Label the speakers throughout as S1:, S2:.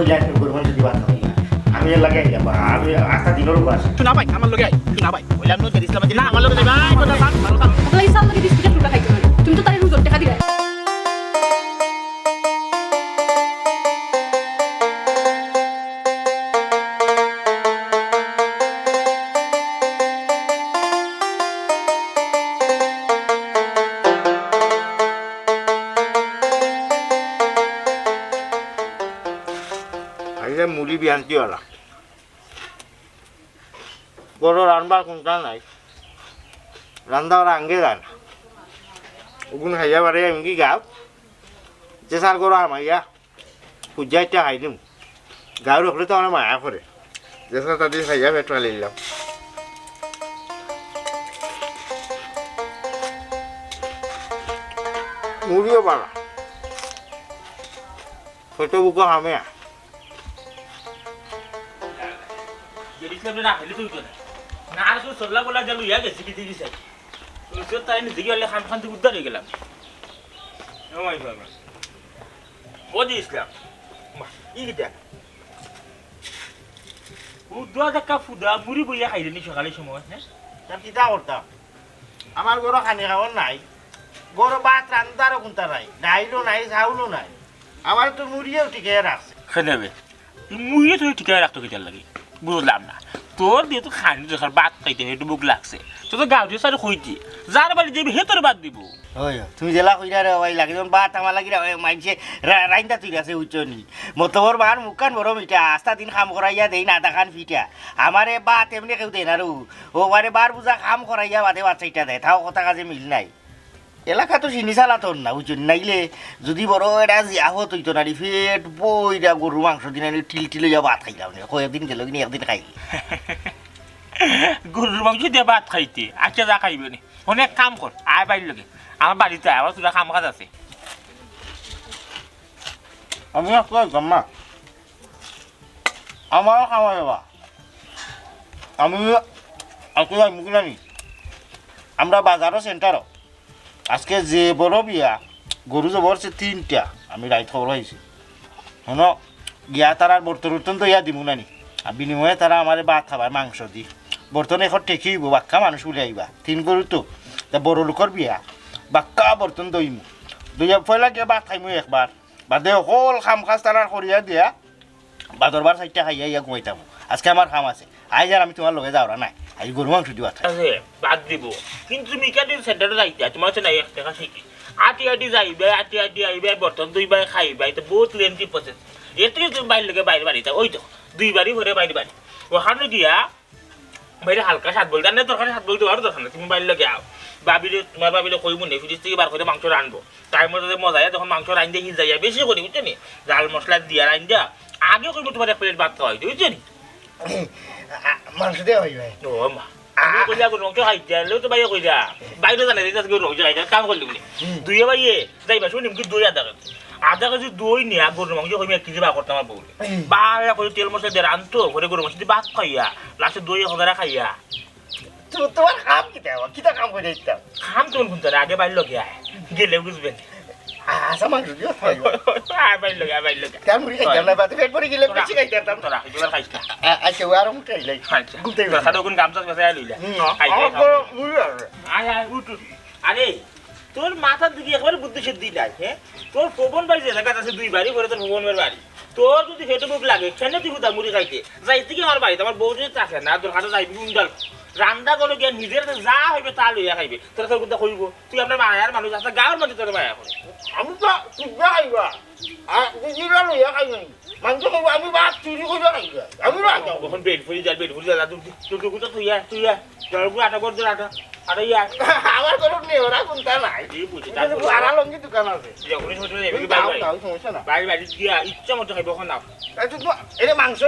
S1: কইলা তুমি গরু মাংস দিবা না আমি এর লাগে আইলাম আমি আস্থা দিনের উপর আসি
S2: তুই না ভাই আমার লগে আই তুই না ভাই বললাম না যে ইসলাম না আমার লগে যাই ভাই কথা থাক ভালো থাক
S3: তাহলে ইসলাম লাগে বিস্কুট টুকা খাইতে পারি তুমি তো তারে রুজর টাকা দিলা
S1: আইলে মুড়ি বিয়ান্তি ওলা বড় রান্নার কোনটা নাই রান্না ওরা আঙ্গে যায় না ওগুন খাইয়া পারে আমি কি গাও যে সার করো আমাইয়া পূজাইটা খাই দিম গাও রখলে তো আমার মায়া করে যে সার তাদের খাইয়া পেট্রোল নিলাম মুড়িও পালা ছোট বুকো হামে
S2: ইসলাম না খাইলে তুই কেন না আর তুই সরলা বলা জালু ইয়া গেছি কি দিবি সাই তুই তো তাই নিজে গেলে খান খান থেকে উদ্ধার হয়ে গেলাম ও মাই বাবা ও জি ইসলাম ই কি দেখ ও দোয়া দেখা ফুদা মুড়ি বইয়া খাইলে নি সকালে সময় হ্যাঁ
S1: তার কিতা করতাম আমার গরু খানি খাওয়ার নাই গরু ভাত রান্দারও কোনটা নাই ডাইলও নাই চাউলও নাই আমার তো মুড়িও টিকে রাখছে
S2: খেলেবে মুড়িয়ে তুই ঠিকায় রাখতো কেটার লাগে বুঝলাম না তোর দিয়ে তো খানি দেখার বাদ খাইতে একটু বুক লাগছে তো তো গাঁও দিয়ে সারি খুঁজছি যার বাড়ি যাবি হে তোর বাদ দিব
S1: ওই তুমি জেলা কইরা রে ওই লাগে যখন ভাত আমার লাগি মাইছে রাইন্দা তুই আছে উচ্চনি মতবর বার মুখান বড় মিঠা আস্তা দিন কাম করাইয়া দেই না দাখান ফিটা আমারে বাত এমনি কেউ দেয় না রু ও বারে বার বুঝা কাম করাইয়া বাদে বাচ্চাইটা দেয় তাও কথা কাজে মিল নাই এলাকা তো চিনি চালাতন না বুঝছেন নাইলে যদি বড় এটা জিয়াহত হইতো না ফেট বইরা গরু মাংস দিন টিল টিলে যা ভাত খাইলাম কয়েকদিন গেল কিনি একদিন খাই
S2: গরুর মাংস দিয়ে ভাত খাইতে আচ্ছা যা খাইবে নি অনেক কাম কর আয় বাড়ির লগে আমার বাড়িতে আয় আমার তোরা কাম কাজ আছে
S1: আমি গাম্মা আমারও খাওয়া যাবা আমি আসলে মুখ জানি আমরা বাজারও সেন্টারও আজকে যে বড় বিয়া গরু যে বলছে 3টা আমি রাইত খবর হয়েছি শোনো গিয়া তারা বর্তন উর্তন তো ইয়া দিব নানি আর বিনিময়ে তারা আমার ভাত খাবার মাংস দি বর্তন এখন টেকিব বাক্কা মানুষ উলে আইবা 3 গরু তো তা বড় লোকর বিয়া বাক্কা বর্তন দইমু দুইয়া পয়লা গিয়ে ভাত খাইমু একবার বাদে হল খাম খাজ তারা করিয়া দিয়া বাদরবার 4টা খাইয়া ইয়া ঘুমাইতামু আজকে আমার খাম আছে আজ আর আমি তোমার লগে যাওয়া নাই আজ গরু মাংস দিবা
S2: বাদ দিব কিন্তু তুমি কেন সেন্টারে যাইতে তোমার হচ্ছে না 1 টাকা শিখি আটি আটি যাইবে আটি আটি আইবে বর্তন দুইবার খাইবে এটা বহুত লেন্থি প্রসেস এতে তুমি বাইরে লগে বাইরে বাড়িতে ওই তো দুইবারই ভরে বাইরে বাড়ি ওখানে গিয়া বাইরে হালকা স্বাদ বলতে না দরকার স্বাদ বলতে আরো দরকার তুমি বাইরে লগে আও বাবিলে তোমার বাবিলে কইব নে ফ্রিজ থেকে বার করে মাংস রানবো তাই মধ্যে মজা যখন মাংস রান দিয়ে হিজাইয়া বেশি করি বুঝছো নি জাল মশলা দিয়া রান দিয়া আগে কইব তোমার এক প্লেট ভাত খাওয়াই বুঝছো নি
S1: মাংস দেওয়া হইবে
S2: ও মা আমি কইলা গো রংটা খাইতে আলো তো বাইরে কইলা বাইরে জানে রিচার্জ করে রংটা খাইতে কাম করলি বলি দুইয়ে বাইয়ে যাইবা শুনি কি দই আধা কেজি দই নিয়া গরুর মাংস কইমি 1 কেজি বা করতে আমার বউ বাড়া করে তেল মশলা দিয়ে রানতো ঘরে গরু মাংস দিয়ে ভাত খাইয়া লাস্টে দই হজারা খাইয়া
S1: তোমার কাম কিতা কাম করে দিতাম
S2: খাম তোমার কোনটা আগে বাইরে লগে আয় গেলে বুঝবেন
S1: আসা মাংস দিও খাইবা
S2: আয় বাইরে লগে আয় বাইরে লগে
S1: কাম মুড়ি খাইতাম না বাদে পেট ভরে গেলে বেশি খাইতাম
S2: তোরা এবার খাইছ না
S1: আচ্ছা ও আর মুটাই লাই
S2: আচ্ছা গুতে তোরা সাদা কোন গামছা ফেসাই লইলা আয় আয় উঠ আরে তোর মাথার দিকে একবার বুদ্ধি সিদ্ধি নাই হ্যাঁ তোর পবন বাড়ি যে জায়গা আছে 2 বাড়ি ঘরে তোর পবনের বাড়ি তোর যদি হেঁটে বুক লাগে কেন তুই হুদা মুড়ি খাইতে যাইতে কি আমার বাড়িতে আমার বউ যদি থাকে না তোর হাতে যাইবি উন্ডাল রান্না করো গিয়া নিজের যা হইবে তা লইয়া খাইবে তোর তোর কথা কইব তুই আপনার মায়ার মানুষ আছে গাঁর মানুষ তোর মায়া করে
S1: আমি তো তুবা খাইবা আর দিদিরা লইয়া খাইবা মাংস খাইবা আমি ভাত চুরি করে খাইবা আমি না
S2: এখন বেড ফুলি যা তুই কুটা তুই জলগু আটা কর দে আটা আরে ইয়া
S1: আমার কোনো নেই ওরা কোনটা নাই
S2: এই বুঝি
S1: আড়া লঙ্গি দোকান আছে
S2: যখন ছোট যাবে
S1: সমস্যা না
S2: বাড়ি বাড়ি গিয়া ইচ্ছা মতো খাইব এখন নাও
S1: এটা মাংস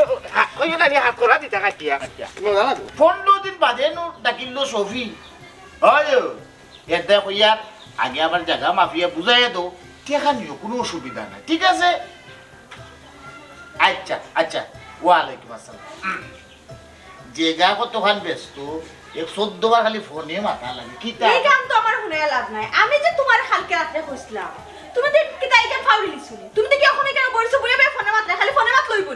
S1: ওই জন্য হাত করা দিতে কাটিয়া মজা লাগবে 15 দিন বাদে নো ডাকিল সফি হয় এটা কইয়ার আগে আবার জায়গা মাফিয়া বুঝাই তো টেকা নিও কোনো অসুবিধা নাই ঠিক আছে আচ্ছা আচ্ছা ওয়ালাইকুম আসসালাম জায়গা কতখান ব্যস্ত 114 বার খালি ফোনে মাথা লাগে কি
S3: এই কাম তো আমার শুনে লাভ নাই আমি যে তোমার কালকে রাতে কইছিলাম তুমি তো কি তাই কাম ফাউলি লিছুনি তুমি তো কি এখন কেন বলছো বলে ফোনে মাত্র খালি ফোনে মাত লইব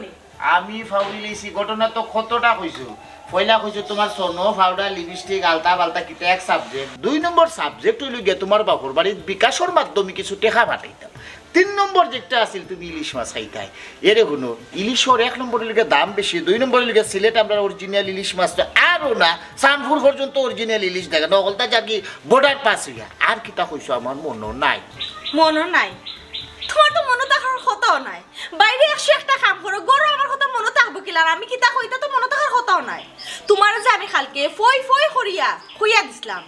S1: আমি ফাউরি লইছি ঘটনা তো কতটা কইছো পয়লা কইছো তোমার সোনো পাউডার লিপস্টিক আলতা বালতা কিটা এক সাবজেক্ট 2 নম্বর সাবজেক্ট হইল গিয়া তোমার বাপর বাড়ির বিকাশের মাধ্যমে কিছু টেকা পাঠাইতাম 3 নম্বর যেটা আছিল তুমি ইলিশ মাছ খাইতাই এরে শুনো ইলিশর 1 নম্বরের লিগে দাম বেশি 2 নম্বরের লিগে সিলেট আমরা অরিজিনাল ইলিশ মাছটা আরও না সানপুর পর্যন্ত অরিজিনাল ইলিশ দেখা নকলতা যাকি বর্ডার পাস হইয়া আর কিতা কইছো আমার মনও নাই
S3: মনও নাই তোমার তো মনে থাকার কথাও নাই বাইরে 101টা কাম করো গরু আমার কথা মনে থাকবো কিলা আমি কিতা কইতা তো মনে থাকার কথাও নাই তোমার যে আমি কালকে ফই ফই করিয়া খুইয়া দিছিলাম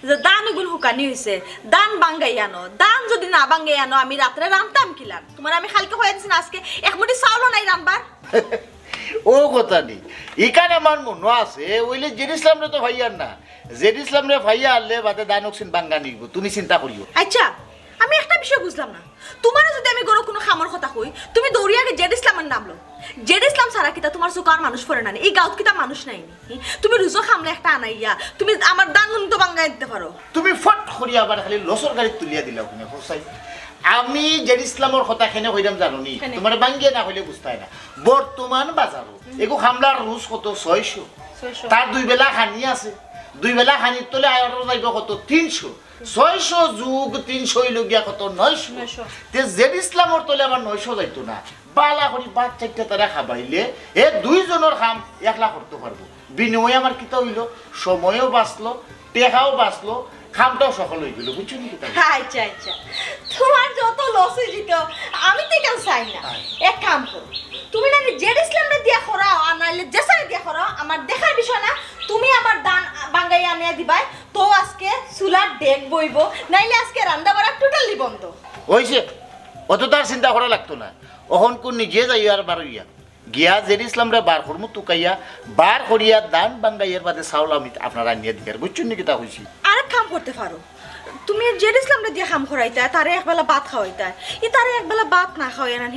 S3: যে দান এগুলো হুকানি হয়েছে দান বাঙ্গাই আনো দান যদি না বাঙ্গাই আনো আমি রাত্রে রামতাম কিলাম তোমার আমি কালকে হয়ে দিছি না আজকে এক মুঠি চাউলও নাই রামবার
S1: ও কথা নেই এখানে আমার মনে আছে ওইলে জেড ইসলামরে তো ভাইয়ার না জেড ইসলামরে ভাইয়া আনলে বাদে দানকসিন বাঙ্গা নিব তুমি চিন্তা করিও
S3: আচ্ছা আমি একটা বিষয় বুঝলাম না তোমার যদি আমি গরু কোনো খামর কথা কই তুমি দৌড়িয়াকে জেড ইসলামের নাম লো জেড ইসলাম ছাড়া কিতা তোমার চোখ আর মানুষ পড়ে না এই গাঁত কিতা মানুষ নাইনি তুমি রুজো খামলে একটা আনাইয়া তুমি আমার দান তো বাঙ্গাই দিতে পারো
S1: তুমি ফট করিয়া আবার খালি লসর গাড়ি তুলিয়া দিলা ওখানে হোসাই আমি জেড ইসলামের কথা খেনে কইলাম জানো নি তোমার বাঙ্গিয়া না হইলে বুঝতাই না বর্তমান বাজারও এগো খামলার রুজ কত 600 তার 2 বেলা খানি আছে 2 বেলা খানির তলে আয়র যাইব কত 300 600 যুগ 300 হইল গিয়া কত 900 তে জেড ইসলামের তলে আমার 900 যাইতো না বালা করি বাদ চারটা তারা খাবাইলে এ 2 জনের খাম একলা করতে পারবো বিনিময়ে আমার কিতা হইল সময়ও বাঁচলো টেকাও বাঁচলো খামটাও সফল হয়ে গেল বুঝছো নি কিতা
S3: আচ্ছা আচ্ছা তোমার যত লস হয়ে যেত আমি তো কেন চাই না এক কাম করো তুমি না জেড ইসলামে দিয়া করাও আর নাইলে জেসারে দিয়া করাও আমার দেখার বিষয় না তুমি আমার দান বাঙ্গাই আনিয়া দিবাই তো আজকে চুলার ডেক বইব নাইলে আজকে রান্না বাড়া টোটালি বন্ধ
S1: হইছে অত তার চিন্তা করা লাগতো না অহন কোন নিজে যাই আর বার হইয়া গিয়া জেড ইসলামরে বার করমু তুকাইয়া বার করিয়া দান বাঙ্গাইয়ের বাদে চাউল আমি আপনারা নিয়ে দিবার বুঝছো নি কিতা হইছি
S3: আরেক কাম করতে পারো তুমি জেড ইসলামরে দিয়া খাম করাইতা তারে একবেলা ভাত খাওয়াইতা ই তারে একবেলা ভাত না খাওয়াই না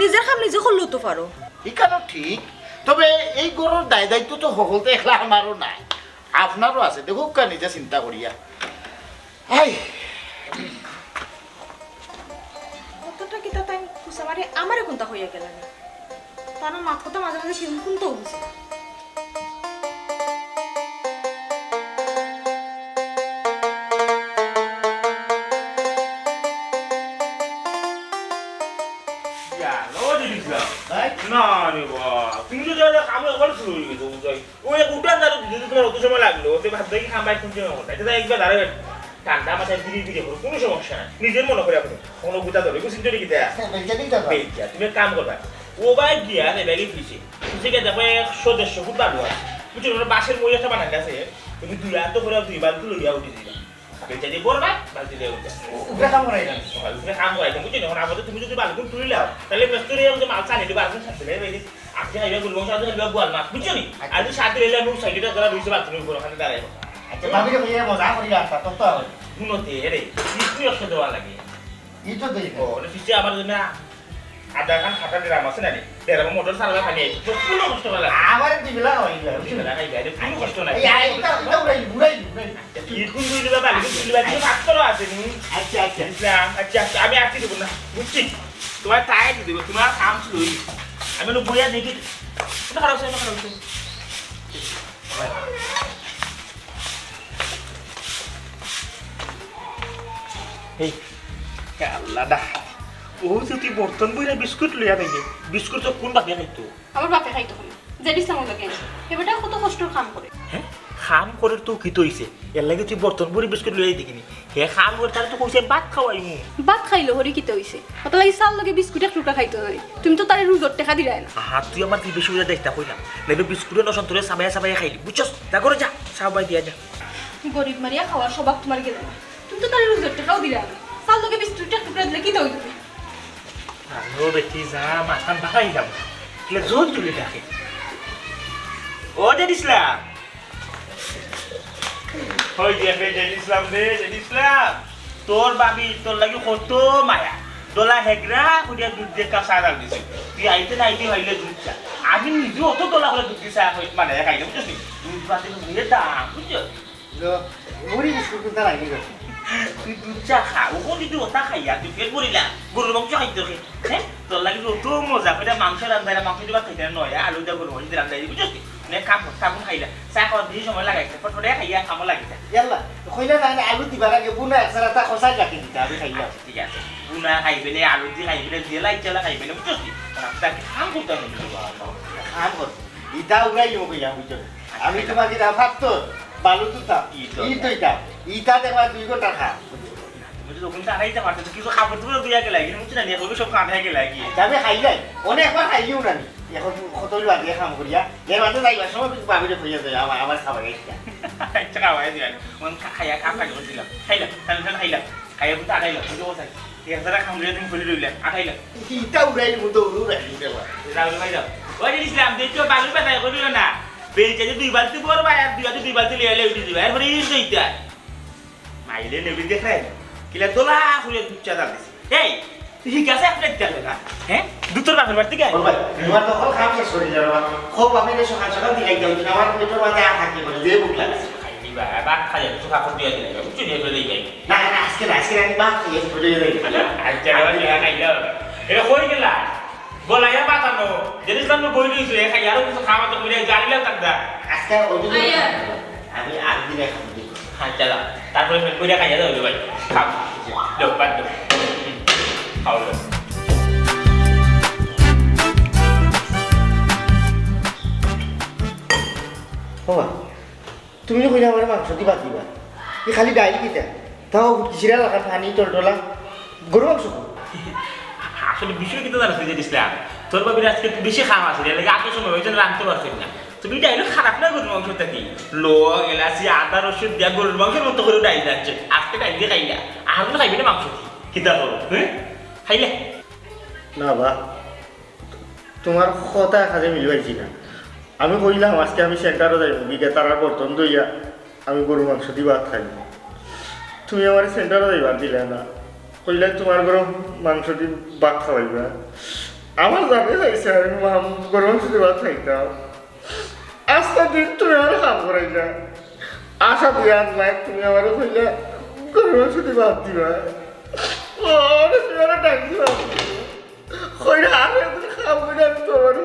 S3: নিজের খাম নিজে করলেও তো পারো
S1: এখানেও ঠিক তবে এই গরুর দায় দায়িত্ব তো সকলতে একলা আমারও নাই আপনারও আছে দেখুক কা নিজে চিন্তা করিয়া হাই
S3: কতটা কি তাই খুশা মারি আমারে কোনটা হইয়া গেল না তার মাথা কথা মাঝে মাঝে কিরকম কোনটাও বুঝে
S2: না রে বাবা তুমি তো যা কামে করছ হয়ে গেছো বুঝাই ওই উঠান যাও যদি তোমার অত সময় লাগলো ওতে ভাত দেখি খামাই কোন সময় হতো এটা একবার দাঁড়াবে ঠান্ডা মাথায় ধীরে ধীরে করো কোনো সমস্যা নাই নিজের মনে করে আপনি কোনো গুতা ধরে কিছু চিন্তা কি দেয়া তুমি কাম করবা ও ভাই গিয়া রে ব্যাগে ফিসে ফিসে দেখো 100-150 ফুট বালু আছে বুঝছো ওটা বাসের মই একটা বানাই আছে তুমি দুই হাত করে দুই বালতি লইয়া উঠে দিবা বেচা দিয়ে পড়বা বালতি দিয়ে উঠে উপরে কাম করাই না উপরে কাম করাই না বুঝছো যখন আমাদের তুমি যদি বালতি তুলে নাও তাহলে মেস্তুরি যে মাল চানি দিবা আর সাথে নেই আপনি আইবা গুলো সাথে আইবা গোয়াল মাছ বুঝছো নি আর যদি সাথে এলে আমি সাইডটা ধরা রইছে বাথরুমের উপর ওখানে দাঁড়াইবো আচ্ছা ভাবিকে ভাইয়া মজা করি আসা তো তো গুণতে রে ইসনি অসদ দেওয়া লাগে ইটো দেই ও না ফিসে আমার জন্য আধা কান খাটা ড্রাম আছে না রে ড্রাম মোটর চালাবে খালি আই তো কোনো কষ্ট লাগে আমার দিবিলা হই যায় বুঝছো না খাই যায় কোনো কষ্ট নাই এই এটা উড়াই উড়াই ইকুন দুই দিবা বালি দুই দিবা কি মাত্র আছে নি আচ্ছা আচ্ছা ইসলাম আচ্ছা আমি আসি দেব না বুঝছি তোমার টাই দিব তোমার কাম শুরু আমি নো বইয়া দেখি না খারাপ না খারাপ এই আল্লাহ দা ও যদি বর্তন বইরা বিস্কুট লইয়া দেখে বিস্কুট তো কোন বাকি খাইতো
S3: আমার বাপে খাইতো না জেড ইসলাম লাগে এবারটা কত কষ্ট কাম করে
S2: হ্যাঁ খাম করে তো কি তৈছে এর লাগে তুই বর্তন বড়ি বিস্কুট লইয়া দেখিনি হে খাম করে তার তো কইছে ভাত খাওয়াই মু
S4: ভাত খাইলো হরি কিতে হইছে কত লাগি চাল লগে বিস্কুট এক টুকরা খাইতো না তুমি তো তারে রুজর টাকা দিলাই না
S2: হাত তুই আমার কি বেশি বুঝা দেখতা কইলাম নাইলে বিস্কুটের নসন তোরে সাবাইয়া সাবাইয়া খাইলি বুঝছস তা করে যা সাবাই দিয়া যা
S4: গরিব মারিয়া খাওয়ার স্বভাব তোমার গেল না তুমি তো তারে রুজর টাকাও দিলাই না চাল লগে বিস্কুট এক টুকরা দিলে কিতে হইতো
S2: আলো বেটি যা মাথান বাড়াইলাম কিলে জোর তুলে ডাকে ও জেড ইসলাম হই যে জেড ইসলাম রে জেড ইসলাম তোর বাবি তোর লাগি কত মায়া দোলা হেগরা কুড়িয়া দুধ দিয়ে কাঁচা ডাল দিছে তুই আইতে না আইতে হইলে দুধ চা আমি নিজে অত দোলা করে দুধ দিছে মানে খাইলে বুঝছিস দুধ পাতে নিয়ে দাম বুঝছো
S1: মুড়ি বিস্কুট কোনটা লাগি গো
S2: তুই দুধ চা খা ও যদি ওটা খাইয়া তুই ফের বলিলা গরুর মাংস খাইতে হ্যাঁ তোর লাগে বাড়ি তো মজা করে মাংস রান্ধাইলা মাংস দিবা খাইতে নয় আলু দিয়ে গরু মরিচ রান্ধাই বুঝছিস নে কাম কাম খাইলা চা খাওয়ার বেশি সময় লাগাইছে ফটফটে খাইয়া খামো লাগিছে
S1: ইয়াল্লা কইলা না আলু দিবার আগে বুনা একসারা তা খসাই রাখি দিতে আমি খাইলাম
S2: ঠিক আছে বুনা খাইবে নে আলু দিয়ে খাইবে নে দিয়ে লাই চালা খাইবে না বুঝছিস রাস্তা খাম করতে হবে
S1: খাম কর ইটা উড়াই নিব কইয়া বুঝছো আমি তোমাকে দা ভাবতো বালু তুতা ইটা ইটা দেখবা 2 ঘন্টা খা
S2: বুঝছিস ওখান থেকে আড়াইতে পারছে কিছু খাবার তুমি দুই আগে লাগি বুঝছিস না নিয়ে সব কাঁধে আগে লাগি
S1: যাবে খাইলাই অনেকবার খাইলিও না নি এখন কতই বাদে খাম করিয়া এর বাদে যাইবা সময় কিছু ভাবিরে কইয়া যায় আমার খাবার গাইছা
S2: আচ্ছা খাওয়াই দিলাম মন খাইয়া খাম খাই দিলাম খাইলাম তাহলে খাইলাম খাইয়া বুঝতে আড়াইলাম বুঝতে বসাই একসারা খাম দিয়ে তুমি খুলে রইলাম আড়াইলাম
S1: ইটা উড়াই নিব তো উড়াই দেবা
S2: রাহুল ভাই যাও ওই ইসলাম দেখো বালু বাজার করিও না বেলচাতে 2 বালতি বড় ভাই আর 2 বালতি লিয়ে উঠে দিবা এরপরে ইস দইতা মাইলে নেবি দেখলেন কিলা দোলা খুলে দুচ্চা দাঁড়িয়েছে এই তুই গাছে আপনি দেখলে না হ্যাঁ দুটোর বাপের বাড়ি থেকে
S1: ভাই তোমার তো কল খাম শেষ করে যাবে খুব আমি সকাল সকাল দিলাই যাও আমার পেটের মাঝে আর থাকি বলে যে বুক লাগছে
S2: খাইনি বা বাদ খাই তো খাবার দিয়ে দিলাই বুঝছি দিয়ে ফেলে যাই
S1: না না আজকে আমি বাদ দিয়ে চলে যাই
S2: আচ্ছা বাবা খাইলা এটা কই গেলা গলায়া বাতানো যেদিন সামনে বই দিয়েছে খাই আর কিছু খাওয়া তো করে গাড়িলা থাকদা
S1: আজকে ওই আমি আর দিনে খাবো
S2: আচ্ছা তারপরে কইরা খাইয়া দাও ভাই খাও দাও বাদ দাও খাও
S1: বাবা তুমি যে কইলা আমার মাংস দিবা দিবা এই খালি ডাইল কিটা তাও কিসিরা লাগা পানি টলটলা গরু মাংস
S2: আসলে বিষয় কিন্তু জানাস যে ইসলাম তোর বাবির আজকে একটু বেশি খাওয়া আছে এর লাগে আগে সময় ওই জন্য রাখতে পারছিস না তুমি ডাইল খারাপ না গরুর মাংসটা কি লো এলাচি আদা রসুন দিয়া গরুর মাংসের মতো করে ডাইল যাচ্ছে আজকে ডাইল দিয়ে খাইলা আর কোনো খাইবি না মাংস কিতা করো হ্যাঁ খাইলে
S1: না বা তোমার কথা কাজে মিলবাইছি না আমি কইলাম আজকে আমি সেন্টারও যাইব বিকেতার বর্তন দইয়া আমি গরু মাংস দি ভাত খাই তুমি আমার সেন্টারও যাইবার দিলে না কইলে তোমার গরম মাংস দি ভাত খাওয়াইবা আমার জানে যাইছে আমি গরু মাংস দি ভাত খাইতাম আজকে দিন তুমি আমার কাম করাইলা আশা দিয়া আনলাই তুমি আমার কইলে গরু মাংস দি ভাত দিবা ও তুমি আমার ডাক দিবা কইরা আমি একদিন খাবো না আমি তোমার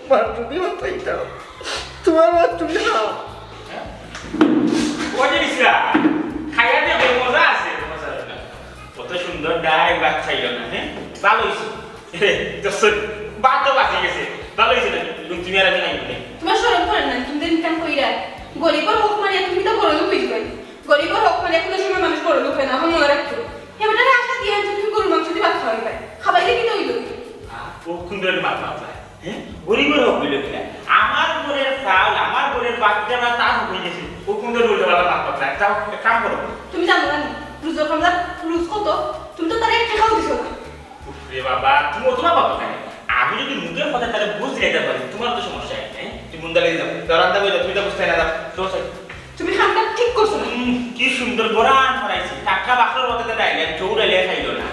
S1: মাংস দি ভাত খাইতাম তোমার ভাত তুমি খাও
S2: ওই ইসলাম খাইয়া দেবে মজা আছে কত সুন্দর ডাই ভাত খাইল না হ্যাঁ ভালো হয়েছে ভাতও বাঁচে গেছে ভালো হয়েছে না তুমি আর আমি খাইবি
S4: তোমার শরম করে না তুমি দিন কাম কইরা গরিবর হোক মানে তুমি তো বড় লোক হইবে গরিবর হোক মানে কোনো সময় মানুষ বড় লোক হয় না মনে রাখো এবারে আশা দিয়ে তুমি গরু মাংস দিয়ে ভাত খাওয়াইবে খাবাইলে কি তো হইলো
S2: ও সুন্দর ভাত খাওয়া হ্যাঁ গরিবের হোক হইল কিনা আমার ঘরের চাল আমার ঘরের বাচ্চা না তা হয়ে গেছে ও সুন্দর বলতে ভালো ভাত খাওয়া তাও কাম করো
S4: তুমি জানো না রুজর খামদার রুজ কত তুমি তো তার একটা খাও দিছো না
S2: রে বাবা তুমি তোমার বাবা কেন আমি যদি মুখের কথা তাহলে বুঝতে যেতে পারি তোমার তো সমস্যা হ্যাঁ তুমি মুন্ডা লেগে যাও রান্না করে তুমি তো বুঝতে না যাও তো
S4: তুমি খামটা ঠিক করছো না
S2: কি সুন্দর গোরান করাইছি টাকা বাকর মতো ডাইলে চৌড়াইলে খাইলো না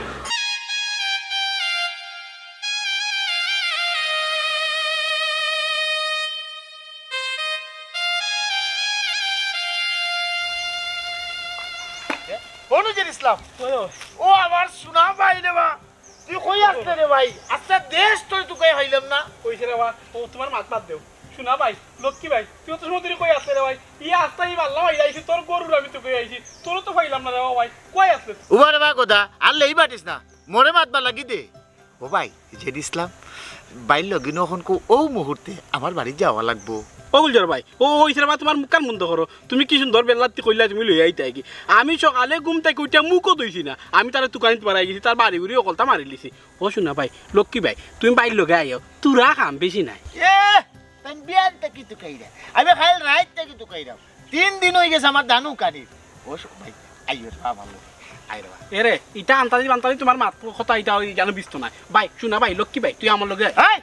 S1: অনুজের ইসলাম ও আমার সুনা ভাই রে বা তুই কই আসতে রে ভাই আচ্ছা দেশ তুই তুই হইলাম না
S5: কইছে রে বা ও তোমার মাত দেও শোনা ভাই লক্ষ্মী ভাই তুই তো সমুদ্রে কই আসলে রে ভাই ইয়া আস্তাই পারলাম ভাই আইছি তোর গরুর আমি তো কই আইছি তোর তো পাইলাম না রে ভাই কই আসলে
S1: উবারে বা গোদা আর লেই বাটিস না মরে মাতবা লাগি দে ও ভাই জেদ ইসলাম বাইর লগিনো এখন কো ও মুহূর্তে আমার বাড়ি যাওয়া লাগবো
S5: ওগুলজর ভাই ও হইছে বা তোমার মুখ কান বন্ধ করো তুমি কি সুন্দর বেলাতি কইলা তুমি লই আইতা কি আমি সকালে ঘুম থেকে উঠা মুখও দইছি না আমি তার দোকানিতে পারাই গেছি তার বাড়ি ঘুরি অকলতা মারি লিছি ও শোনা ভাই লক্ষ্মী ভাই তুমি বাইর লগে আইও তুরা খাম বেশি নাই
S1: এ তাই বিয়ান থেকে তো কইরা আমি খাইল রাইত থেকে তো কইরা 3 দিন হই গেছে আমার দানু কানি ও ভাই আইও ভালো আইরা
S5: এরে ইটা আন্তাজি তোমার মাত কথা ইটা ওই জানো বিস্ত নাই ভাই শোনা ভাই লক্ষ্মী ভাই তুই আমার লগে
S1: এই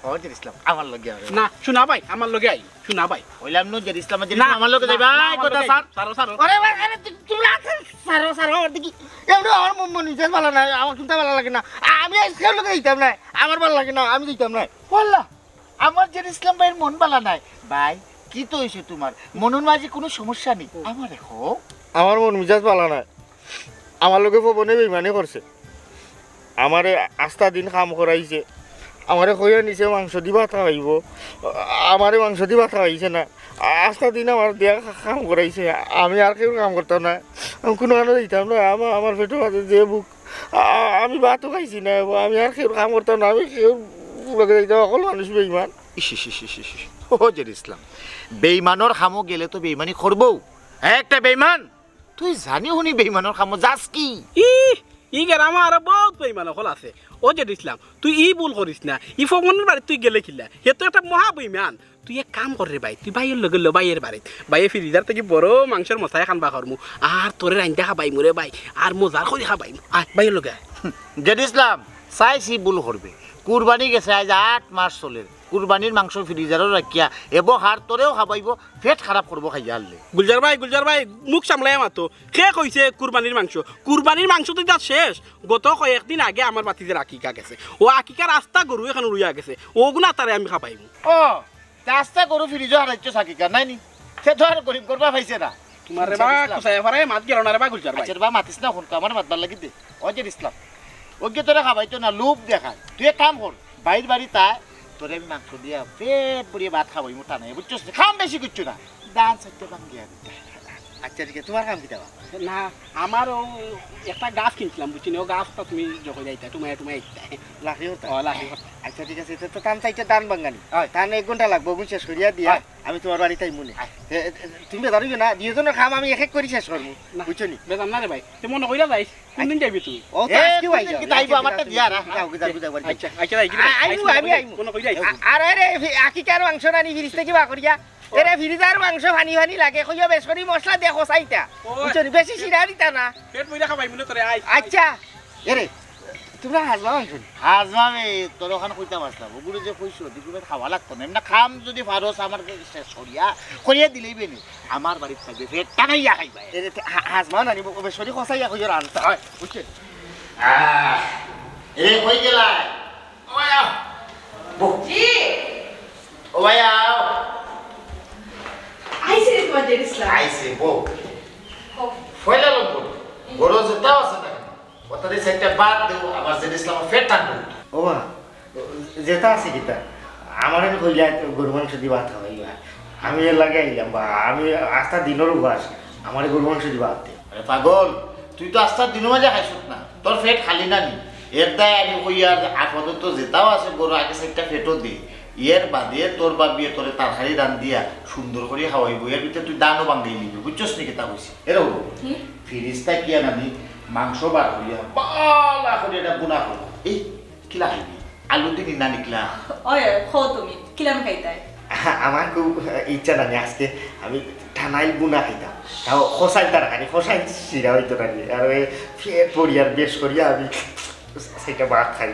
S1: ওজের ইসলাম আমার লগে
S5: না শোনা ভাই আমার লগে আই শোনা ভাই
S1: কইলাম নো জের ইসলাম আমার লগে যাই ভাই কথা স্যার
S5: সারো
S1: আরে ভাই আরে তুমি সারো আর দেখি এমন আমার মন নিজে ভালো না আমার চিন্তা ভালো লাগে না আমি আজকে লগে যাইতাম না আমার ভালো লাগে না আমি যাইতাম না বললা আমার জের ইসলাম ভাইয়ের মন ভালো নাই ভাই কি তো হইছে তোমার মনের মাঝে কোনো সমস্যা নেই আমার দেখো আমার মন মিজাজ ভালো না আমার লগে পবনে বেইমানি করছে আমারে আস্থা দিন কাম করাইছে আমারে কইয়া নিচে মাংস দি ভাত খাওয়াইব, আমারে মাংস দি ভাত খাওয়াইছে না, আজকা দিন আমার দিয়া কাম করাইছে, আমি আর কেউ কাম করতাম না, আমি কোনো কারণে দিতাম না, আমার পেটে ভাতে যে বুক, আমি ভাতও খাইছি না, আমি আর কেউ কাম করতাম না, আমি কেউ লগে দিতাম, অকল মানুষ বেইমান।
S6: ইস ইস ইস ইস ইস ইস। ও জের ইসলাম, বেইমানোর খামো গেলে তো বেইমানি করবো। একটা বেইমান তুই জানি শুনি বেইমানোর খামো যাস কি?
S5: ই গ্রামে আর বহুত বেইমান হল আছে। ও যে দিছিলাম তুই ই ভুল করিস না, ই ফগনের বাড়ি তুই গেলে খিলা, সে তো একটা মহা বেইমান। তুই এক কাম কর রে ভাই, তুই বাইয়ের লগে লো, বাইয়ের বাড়িত বাইয়ে ফ্রিজার থেকে বড় মাংসের মশাই খানবা করমু, আর তোরে রাইন্দা খাবাই মুরে ভাই, আর মজার করে খাবাই আয় বাইয়ের লগে।
S6: জের ইসলাম চাইছি ভুল করবে। কুরবানি গেছে আজ 8 মাস চলে, কুরবানির মাংস ফ্রিজারও রাখিয়া এব হার তোরেও খাবাইব, পেট খারাপ করবো খাইয়া আনলে।
S5: গুলজার ভাই মুখ সামলাই মাতো, কে কইছে কুরবানির মাংস? কুরবানির মাংস তো যা শেষ। গত কয়েকদিন আগে আমার বাতিদের আকিকা গেছে, ও আকিকার রাস্তা গরু এখানে রুইয়া গেছে, ওগুনা তারে আমি খাবাইব।
S6: ও রাস্তা গরু ফ্রিজও হারাইছো সাকিকার নাই নি, সে তো আর গরিব করবা পাইছে না।
S5: তোমার রে বা কুসাই পারে মাত গেল না রে বা গুলজার ভাই।
S6: আচ্ছা বা মাতিস না, ফোন আমার মাতবার লাগি দে। ও জের ইসলাম ওকে তোরা খাবাইতো না, লোভ দেখায়। তুই এক কাম কর, বাইর বাড়ি তাই তোরে আমি মাংস দিয়া পেট ভরিয়ে ভাত খাবাই, মোটা নাই বুঝছস, খাম বেশি করছো না, ডান সাইডে ভাঙ্গিয়া দিতে।
S1: আচ্ছা ঠিক আছে, তোমার কাম কি দেওয়া?
S5: না আমার ও একটা গাছ কিনছিলাম বুঝছি না, ও গাছটা তুমি যখন যাইতা তুমি
S1: লাখি হতা?
S5: ও লাঠি।
S1: আচ্ছা ঠিক আছে, তো টান চাইতে টান বাঙ্গানি, টান 1 ঘন্টা লাগবো, বুঝ শেষ করিয়া দিয়া আমি তোমার বাড়িতে মনে তুমি বেদারিবে না, দুজনের খাম আমি এক এক করে শেষ করবো, বুঝছো নি?
S5: বেদাম না রে ভাই, তুই মনে কইরা যাইস কোনদিন যাবি তুই?
S1: ও তো আজকে ভাই যাও,
S6: আইবো আমারটা দিয়া না।
S5: আচ্ছা আচ্ছা যাই
S1: আমি আইমু।
S5: মনে কইরা আইস।
S1: আরে রে আকিকার মাংস রানি ফিরিস থেকে বা করিয়া, এরে ফিরিজার মাংস ভানি ভানি লাগে, কইয়া বেশ করি মশলা দিয়ে খসাইতা, বুঝছো নি? বেশি সিরা দিতা না।
S5: পেট পয়লা খাবাই মনে তোরে আই।
S1: আচ্ছা এরে তোমরা হাজবা মাংস নি?
S6: হাজমামে তোর ওখানে কইতাম আসলাম, ওগুলো যে কইছো দিগুলো খাওয়া লাগতো না, এমনি খাম যদি পারোস আমার শেষ করিয়া দিলেই বেনি, আমার বাড়িতে থাকবে পেট টানাইয়া খাইবা।
S1: এরে হাজমা নানি বেশ করি খসাইয়া কইয়া রান্তা, বুঝছো?
S6: এ কই গেলাই? ও ভাইয়া
S3: জি
S6: ও ভাইয়া
S3: আইছে রে তোমার জেড ইসলাম।
S6: আইছে বউ ফয়লা লোক বড় যেটাও আছে না, ওটারে সেটা বাদ দেবো, আমার জেড ইসলাম ফেট টানবো।
S1: ও মা যেটা আছে কিতা আমার আমি কইলা গরু মাংস দি ভাত খাওয়াইবা, আমি এর লাগে আইলাম, বা আমি আস্তা দিনের উপাস, আমার গরু মাংস দি ভাত দে।
S6: আরে পাগল, তুই তো আস্তার দিনও মাঝে খাইছত না, তোর ফেট খালি না নি, এর দায় আমি কই আর আপাতত যেটাও আছে গরু আগে সেটা ফেটও দে, এর বাদে তোর বাবিয়ে তোরে তরকারি রান দিয়া সুন্দর করে খাওয়াইব, এর ভিতরে তুই দানও বাঙ্গাই নিবি, বুঝছস নি কেতা কইছি? এরও ফিরিস্তা কিয়া নানি মাংস বার করিয়া বালা করে এটা বুনা করবো, এই কিলা খাইবি? আলু দিনি না নিকলা?
S3: ওই খো তুমি কিলাম খাইতাই।
S1: আমার খুব ইচ্ছা নানি আজকে আমি ঠানাইল বুনা খাইতাম, তাও খসাই তরকারি, খসাই শিরা হইতো নানি, আর ওই ফেট পরিয়ার বেশ করিয়া আমি সেটা ভাত খাই।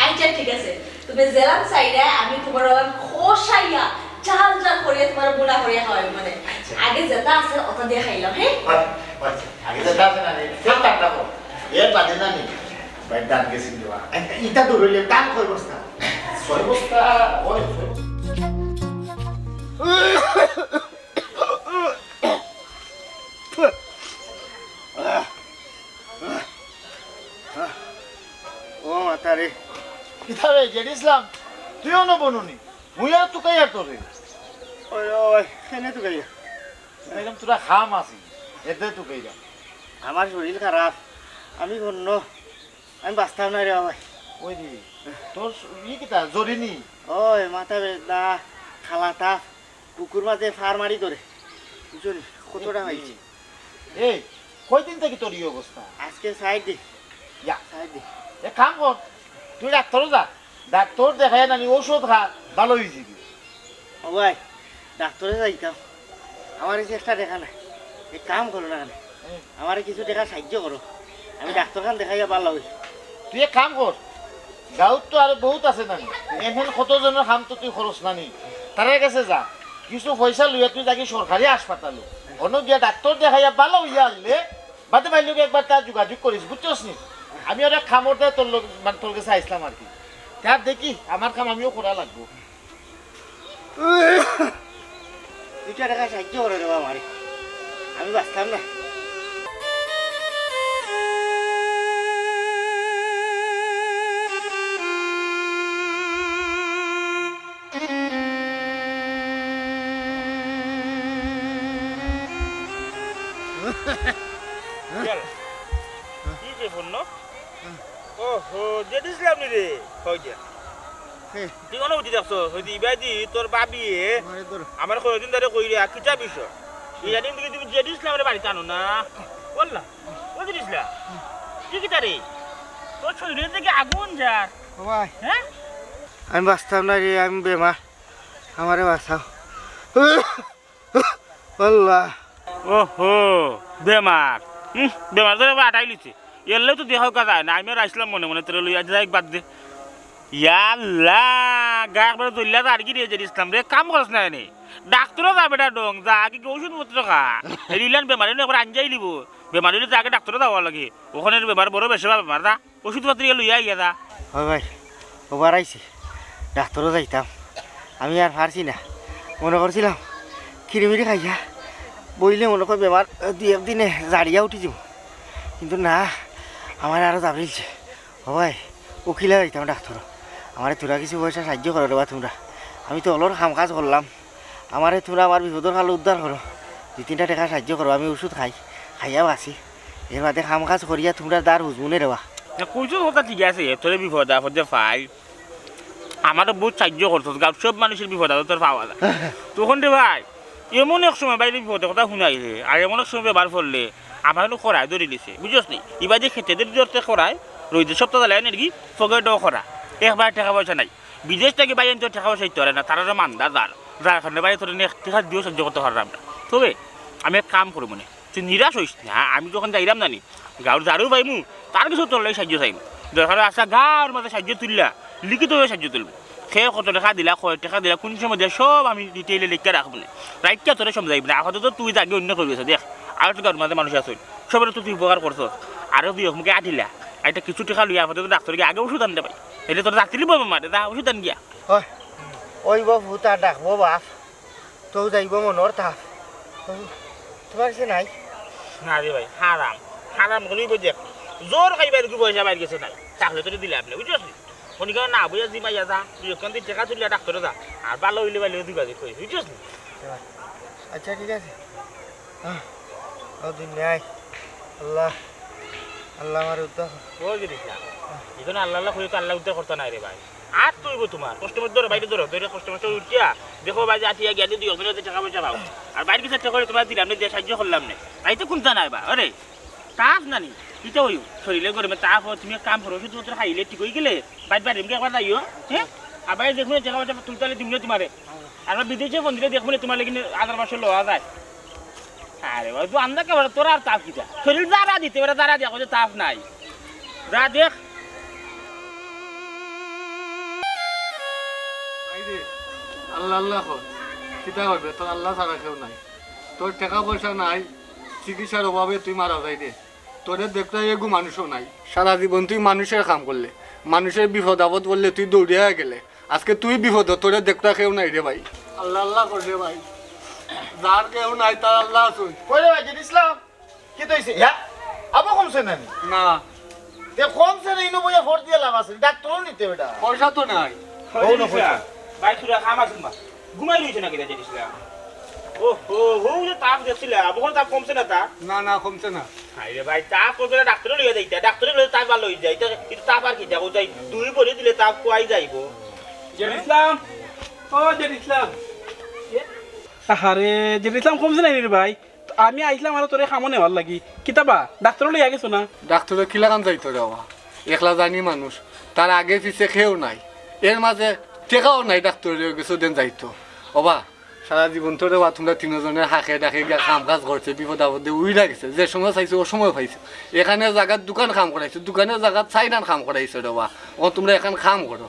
S3: আচ্ছা ঠিক আছে, তুমি জেলাম চাইরা আমি তোমার খোসাইয়া চাল চাল করিয়া তোমার বুনা করিয়া খাওয়াই, মানে আগে যেটা আছে ওটা দিয়ে খাইলাম। হ্যাঁ
S6: আগে যেটা আছে না ফেট টানটা কর, এর বাদে না নি ভাই দান গেছি দেওয়া
S1: ইটা দূর হইলে দাম কই বস্তা?
S6: 6 বস্তা ওই
S1: ও মাতা রে,
S6: কিতাবে জেড ইসলাম তুইও ন বনুনি, মুই আর তুকাই আর তোরে
S1: ওই ওই কেনে তো গাইয়া,
S6: একদম তোরা খাম আছি এতে তুকাই যা।
S1: আমার শরীর খারাপ, আমি অন্য আমি বাঁচতাম না রে ভাই।
S6: ওই দি তোর ই কিতা জরিনি?
S1: ওই মাথা বেদনা খালাটা পুকুর মাঝে ফার মারি ধরে, বুঝলি কতটা হয়েছে?
S6: এই কয়দিন থেকে তোর এই অবস্থা?
S1: আজকে সাইড দি
S6: ইয়া
S1: সাইড দি।
S6: এক কাম কর, তুই ডাক্তারও যা, ডাক্তার দেখায় নানি ওষুধ খা, ভালো হয়ে যাবি।
S1: ও ভাই ডাক্তারে যাইতাম, আমার এই চেষ্টা দেখা নাই, এক কাম করো না কেন, আমার কিছু দেখা সাহায্য করো, আমি ডাক্তারখান দেখাইয়া ভালো হই।
S6: তুই এক কাম কর, গাঁৱত তো আর বহুত আছে নানি, এমন কতজনের খাম তো তুই খরচ নানি, তার কাছে যা, কিছু পয়সা লইয়া তুই যাকে সরকারি হাসপাতালে অন্য গিয়া ডাক্তার দেখাইয়া ভালো হইয়া আনলে বাদে ভাই লোক একবার তার যোগাযোগ করিস, বুঝছস নি? আমি ওরা খামর দেয় তোর লোক মানে তোর কাছে আইসলাম আর কি, তার দেখি আমার কাম আমিও করা লাগবো।
S1: দুইটা টাকা সাহায্য করে দেবো আমার, আমি বাঁচতাম না।
S2: ওহো যেতে ইসলাম নি রে কই দিয়া তুই কোনো উঠি দেখছো হইতে ইবাদি তোর বাবি আমার কয়দিন ধরে কই রে কিটা বিষয় ইয়াদিন দিকে তুমি যেতে ইসলামের বাড়িতে আনো না বললা বুঝলি ইসলাম কি কিটা রে তোর শরীরের থেকে আগুন যার
S1: ভাই
S2: হ্যাঁ
S1: আমি বাঁচতাম না রে আমি বেমার আমারে বাঁচাও আল্লাহ
S2: ওহো বেমার বেমার ধরে আটাই লিছে এলে তো দেহ কথা না আমি আর আসলাম মনে মনে তোর লইয়া যাই বাদ দে ইয়াল্লা গা একবার দলিয়া আর কি রে ইসলাম রে কাম করছ না এনে ডাক্তারও যাবে না ডং যা কি ওষুধপত্র খা রিলান বেমারি একবার আনজাই লিব বেমারি হলে আগে ডাক্তারও যাওয়া লাগে ওখানে বেমার বড় বেশি বেমার দা ওষুধপত্র লইয়া গিয়া দা
S1: হয় ভাই ওবার আইছি ডাক্তারও যাইতাম আমি আর পারছি না মনে করছিলাম খিরিমিরি খাইয়া বইলে মনে কর বেমার দুই একদিনে জাড়িয়া উঠি যাব কিন্তু না আমার আরও যাবিলছে ও ভাই উকিলে যাইতাম ডাক্তার আমারে তোরা কিছু পয়সা সাহায্য করো দেবা তোমরা আমি তো অলর কাম কাজ করলাম আমারে তোরা আমার বিপদর কালে উদ্ধার করো 2-3টা টাকা সাহায্য করো আমি ওষুধ খাইয়া বাঁচি এর বাদে কাম কাজ করিয়া তোমরা দার হুজবুনে দেবা
S2: কইছো কথা ঠিক আছে তোর বিপদ আপদে ফাই আমারও বহুত সাহায্য করতো গাঁও সব মানুষের বিপদ আপদ তোর পাওয়া যায় তখন রে ভাই এমন এক সময় বাইরে বিপদের কথা শুনাইছে আর এমন এক সময় ব্যবহার করলে আমার খরায় ধরে দিছে বুঝছ নি এবার যে খেতেদের জোরতে খরায় রোদের সপ্তাহ জ্বালায় নাকি ফকেটও খরা একবার টাকা পয়সা নাই বিদেশ থেকে বাইরে তো টাকা পয়সা দিতে পারে না তারা মান্দা যার কারণে বাইরে তোর টাকা দিয়েও সহ্য করতে পারলাম না তবে আমি এক কাম করবো মনে তুই নিরাশ হইস না আমি যখন যাইলাম জানি গাঁর যারও পাইমু তার কিছু তোর লাগে সাহায্য চাইম দরকার আসা গাঁর মাঝে সাহায্য তুললা লিখিতভাবে সাহায্য তুলব খেয়ে কত টাকা দিলা কয় টাকা দিলা কোন সময় দিয়া সব আমি ডিটেইলে লিখে রাখবো না রাইটটা তোরে সমঝাইব না আপাতত তুই আগে অন্য করবি দেখ আর তো গাঁর মাঝে মানুষ আছে সবের তো তুই উপকার করছ আরও দুই মুখে আঠিলা এটা কিছু টাকা লইয়া আপাতত ডাক্তারকে আগে ওষুধ আনতে পাই এটা তোর রাত্রি বলবো মারে দা ওষুধ আন গিয়া
S1: হয় ওই বাবু তার ডাকবো বাপ তো যাইব মনের তাপ তোমার সে নাই
S2: না রে ভাই হারাম হারাম করেই বুঝে জোর খাইবার কি পয়সা বাইর গেছে নাই চাকরি তোর দিলে আপনি বুঝছিস শনিকা না বুঝে দি মাইয়া যা তুই ওখান থেকে টাকা তুলিয়া ডাক্তারে যা আর ভালো হইলে ভালো দিবা যে কই বুঝছিস
S1: আচ্ছা ঠিক আছে ও দিন নাই আল্লাহ আল্লাহ আমার উদ্ধার
S2: ওই জিনিস না এখন আল্লাহ আল্লাহ কই তো আল্লাহ উদ্ধার করতে নাই রে ভাই আর তুইব তোমার কষ্টমর ধরো বাইরে ধরো ধরে কষ্টমর উঠিয়া দেখো ভাই যে আটিয়া গিয়ে দিও ওখানে টাকা পয়সা পাও আর বাইরে কিছু টাকা করে তোমার দিলাম না দিয়ে সাহায্য করলাম না তাই তো কোনটা নাই বা আরে তাপ নানি এটা হইও শরীরে গরমে তাপ তুমি কাম করো শুধু তোর খাইলে ঠিক হয়ে গেলে বাইরে বাইরে এমনি একবার যাইও হ্যাঁ আর বাইরে দেখুন টাকা পয়সা তুলতে দিমলে তোমারে আর বিদেশে বন্ধুরা দেখুন তোমার লেগে 1000-500 লওয়া যায় আরে ভাই তুই আন্দা কেবল তোর আর তাপ কিটা শরীর যারা দিতে পারে যারা দেখো যে তাপ নাই যা দেখ
S7: আল্লাহ আল্লাহ কিতা হবে তোর আল্লাহ ছাড়া কেউ নাই তোর টাকা পয়সা নাই চিকিৎসার অভাবে তুই মারা যাই দে তোরে দেখতে এগু মানুষও নাই সারা জীবন তুই মানুষের কাম করলে মানুষের বিপদ আপদ বললে তুই দৌড়িয়া গেলে আজকে তুই বিপদ তোরে দেখতে কেউ নাই রে ভাই আল্লাহ আল্লাহ কর রে ভাই যার কেউ নাই তার আল্লাহ আছুন
S6: কইরে ভাই জিনিস ইসলাম কি তৈছে ইয়া আবো কমছে না নি
S7: না
S6: তে কমছে না ইনো বইয়া ফোর দিয়ে লাভ আছে ডাক্তারও নিতে বেটা
S7: পয়সা তো নাই
S2: ভাই তুই খাম আসুন মা ঘুমাই রয়েছে নাকি রে জিনিসটা ও হো হো যে তাপ দেখছিলে আবহাওয়া তাপ কমছে না তা
S7: না না কমছে না
S2: আরে ভাই তাপ করবে ডাক্তারে লইয়া যাইতা ডাক্তারে লইয়া তাপ ভালো হই যায় কিন্তু তাপ আর কি যাবো যাই দুই পরে দিলে তাপ কোয়াই যাইবো
S5: জের ইসলাম ও জের ইসলাম আরে জের ইসলাম কমছে না রে ভাই আমি আইছিলাম আর তোরে খামো নেওয়ার লাগি কিতাবা ডাক্তার লইয়া গেছো না
S7: ডাক্তারে কি লাগান যাইতো রে বাবা একলা জানি মানুষ তার আগে পিছে খেয়েও নাই এর মাঝে টেকাও নাই ডাক্তারের কিছু দিন যাইতো ওবা সারা জীবন তো রে বা তোমরা তিনজনের হাঁকে ডাকে গিয়া কাম কাজ করছে বিপদ আপদে উইরা গেছে যে সময় চাইছে ও সময় পাইছে এখানে জায়গার দোকান কাম করাইছে দোকানের জায়গার চাইনান কাম করাইছে রে বা ও তোমরা এখান কাম করো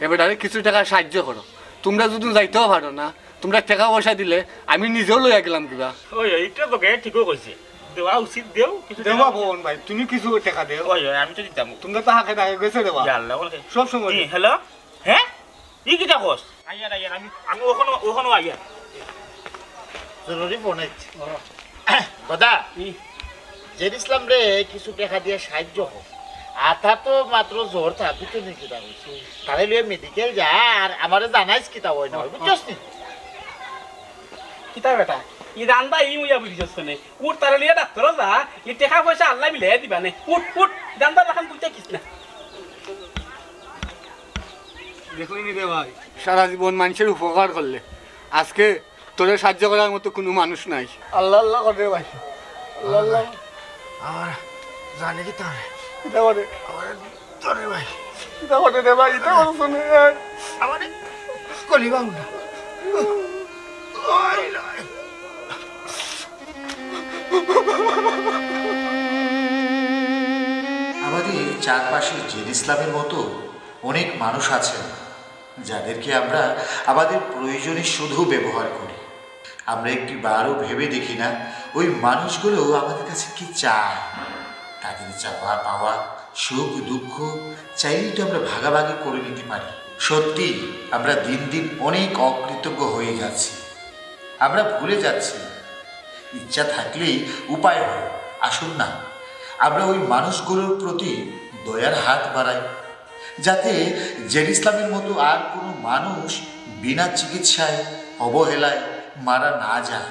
S7: এবারে কিছু টাকা সাহায্য করো তোমরা যদি যাইতেও পারো না তোমরা টাকা পয়সা দিলে আমি নিজেও লইয়া গেলাম কিবা
S2: ওই এইটা তোকে ঠিকই কইছে দেওয়া উচিত দেও কিছু
S7: দেবা বোন ভাই তুমি কিছু টাকা দেও
S2: ওই আমি তো দিতাম
S7: তোমরা তো হাঁকে ডাকে গেছে রে বা
S2: আল্লাহ বলে
S7: সব সময়
S2: হ্যালো হ্যাঁ ই কিটা কস আইয়া আইয়া আমি ওখানে আইয়া
S6: জরুরি ফোন আইছে দাদা জের ইসলাম রে কিছু টাকা দিয়ে সাহায্য হোক আথা তো মাত্র জ্বর থাকি তো নাকি দাম তাহলে লিয়ে মেডিকেল যা আর আমারে জানাইস কি তা হয় না বুঝছস নি
S5: কিতা বেটা ই রান্দা ই মুইয়া বুঝিছস নে উঠ তার লিয়া ডাক্তার যা ই টাকা পয়সা আল্লাহ মিলে দিবা নে উঠ উঠ রান্দা রাখান বুঝতে কিছ না
S7: দেখুইনি রে ভাই সারা জীবন মানুষের উপকার করলে আজকে তোরে সাহায্য করার মতো কোনো মানুষ নাই আল্লাহ আল্লাহ করে ভাই আল্লাহ আল্লাহ
S1: আমার জানে কি তার
S7: এটা করে
S1: আমার ধরে ভাই
S7: এটা করে রে ভাই এটা করে শুনে
S1: আমার কলিবাম না ওই লয়
S6: আমাদের চারপাশে জেড ইসলামের মতো অনেক মানুষ আছেন যাদেরকে আমরা আমাদের প্রয়োজনে শুধু ব্যবহার করি। আমরা একটি বারও ভেবে দেখি না ওই মানুষগুলো আমাদের কাছে কি চায়। তাদের চাওয়া পাওয়া সুখ দুঃখ চাইলেই তো আমরা ভাগাভাগি করে নিতে পারি। সত্যি আমরা দিন দিন অনেক অকৃতজ্ঞ হয়ে যাচ্ছি। আমরা ভুলে যাচ্ছি ইচ্ছা থাকলেই উপায় হয়। আসুন না আমরা ওই মানুষগুলোর প্রতি দয়ার হাত বাড়াই, যাতে জেড ইসলামের মতো আর কোনো মানুষ বিনা চিকিৎসায় অবহেলায় মারা না যায়।